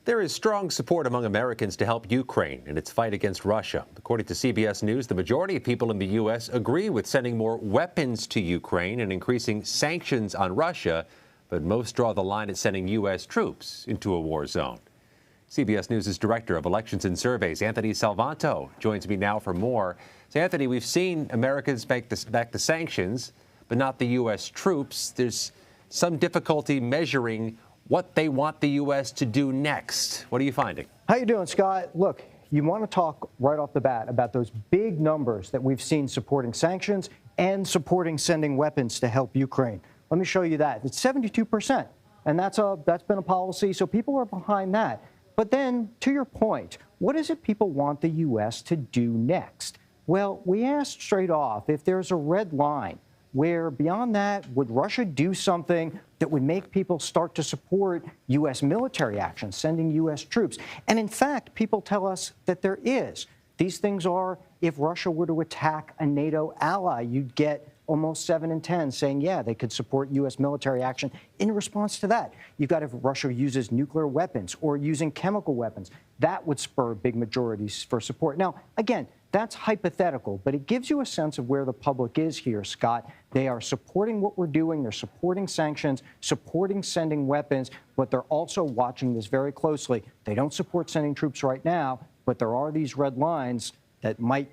There is strong support among Americans to help Ukraine in its fight against Russia. According to CBS News, the majority of people in the U.S. agree with sending more weapons to Ukraine and increasing sanctions on Russia, but most draw the line at sending U.S. troops into a war zone. CBS News' Director of Elections and Surveys, Anthony Salvanto, joins me now for more. So, Anthony, we've seen Americans back the sanctions, but not the U.S. troops. There's some difficulty measuring what they want the U.S. to do next. What are you finding? How you doing, Scott? Look, you want to talk right off the bat about those big numbers that we've seen supporting sanctions and supporting sending weapons to help Ukraine. Let me show you that. It's 72%, and that's been a policy, so people are behind that. But then, to your point, what is it people want the U.S. to do next? Well, we asked straight off if there's a red line where beyond that, would Russia do something that would make people start to support U.S. military action, sending U.S. troops? And in fact, people tell us that there is. These things are, if Russia were to attack a NATO ally, you'd get almost 7 in 10 saying, yeah, they could support U.S. military action in response to that. You've got if Russia uses nuclear weapons or using chemical weapons, that would spur big majorities for support. Now, again, that's hypothetical, but it gives you a sense of where the public is here, Scott. They are supporting what we're doing. They're supporting sanctions, supporting sending weapons, but they're also watching this very closely. They don't support sending troops right now, but there are these red lines that might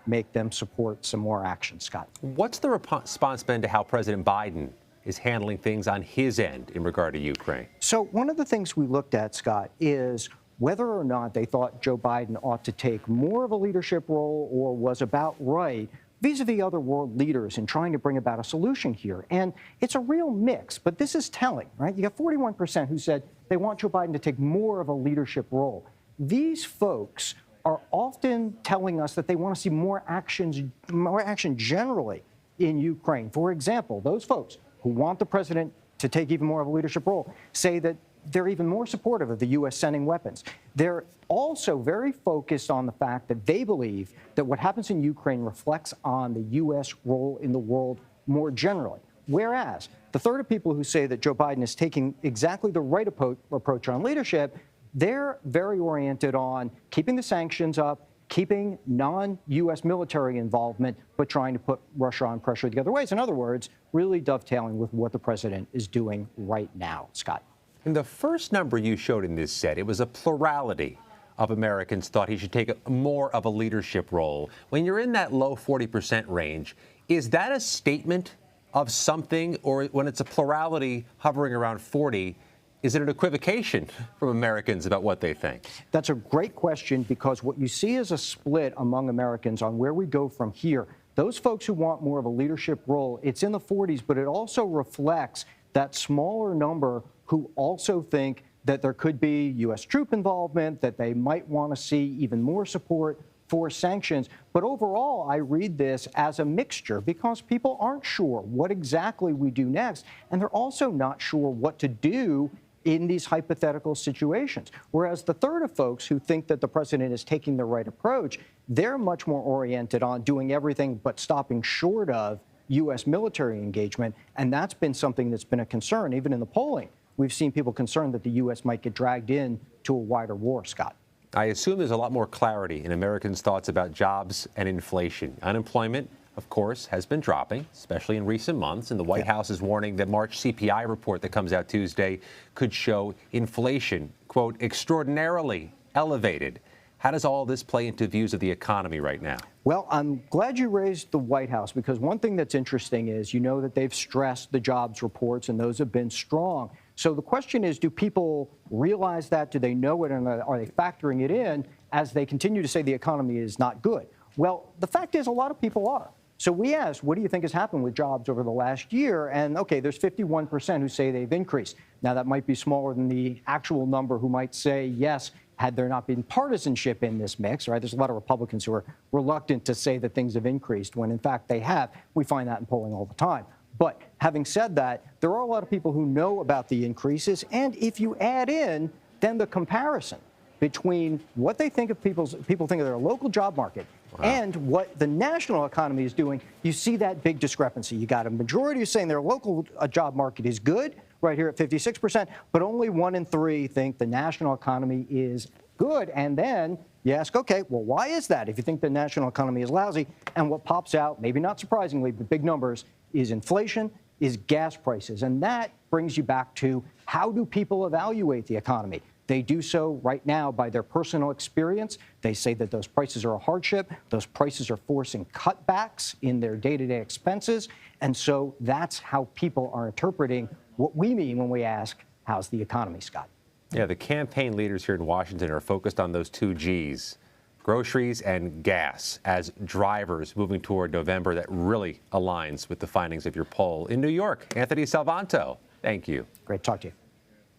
make them support some more action, Scott. What's the response been to how President Biden is handling things on his end in regard to Ukraine? So one of the things we looked at, Scott, is whether or not they thought Joe Biden ought to take more of a leadership role or was about right vis-a-vis other world leaders in trying to bring about a solution here. And it's a real mix, but this is telling, right? You got 41% who said they want Joe Biden to take more of a leadership role. These folks are often telling us that they want to see more action generally in Ukraine. For example, those folks who want the president to take even more of a leadership role say that they're even more supportive of the U.S. sending weapons. They're also very focused on the fact that they believe that what happens in Ukraine reflects on the U.S. role in the world more generally. Whereas the third of people who say that Joe Biden is taking exactly the right approach on leadership, they're very oriented on keeping the sanctions up, keeping non-U.S. military involvement, but trying to put Russia on pressure the other ways. In other words, really dovetailing with what the president is doing right now, Scott. In the first number you showed in this set, it was a plurality of Americans thought he should take more of a leadership role. When you're in that low 40% range, is that a statement of something, or when it's a plurality hovering around 40, is it an equivocation from Americans about what they think? That's a great question, because what you see is a split among Americans on where we go from here. Those folks who want more of a leadership role, it's in the 40s, but it also reflects that smaller number who also think that there could be U.S. troop involvement, that they might want to see even more support for sanctions. But overall, I read this as a mixture, because people aren't sure what exactly we do next, and they're also not sure what to do in these hypothetical situations. Whereas the third of folks who think that the president is taking the right approach, they're much more oriented on doing everything but stopping short of U.S. military engagement, and that's been something that's been a concern. Even in the polling, we've seen people concerned that the U.S. might get dragged in to a wider war, Scott. I assume there's a lot more clarity in Americans' thoughts about jobs and inflation. Unemployment, of course, has been dropping, especially in recent months, and the White House is warning that March CPI report that comes out Tuesday could show inflation, quote, extraordinarily elevated. How does all this play into views of the economy right now? Well, I'm glad you raised the White House, because one thing that's interesting is, you know, that they've stressed the jobs reports, and those have been strong. So the question is, do people realize that? Do they know it? And are they factoring it in as they continue to say the economy is not good? Well, the fact is, a lot of people are. So we asked, what do you think has happened with jobs over the last year? And OK, there's 51% who say they've increased. Now, that might be smaller than the actual number who might say yes, had there not been partisanship in this mix, right? There's a lot of Republicans who are reluctant to say that things have increased when, in fact, they have. We find that in polling all the time. But having said that, there are a lot of people who know about the increases. And if you add in then the comparison between what they think of people think of their local job market and what the national economy is doing, you see that big discrepancy. You got a majority who's saying their local job market is good, right here at 56%, but only 1 in 3 think the national economy is good. And then you ask, okay, well, why is that if you think the national economy is lousy? And what pops out, maybe not surprisingly, but big numbers, is inflation, is gas prices. And that brings you back to, how do people evaluate the economy? They do so right now by their personal experience. They say that those prices are a hardship. Those prices are forcing cutbacks in their day-to-day expenses. And so that's how people are interpreting what we mean when we ask, how's the economy, Scott? Yeah, the campaign leaders here in Washington are focused on those 2 Gs, groceries and gas, as drivers moving toward November. That really aligns with the findings of your poll. In New York, Anthony Salvanto, thank you. Great to talk to you.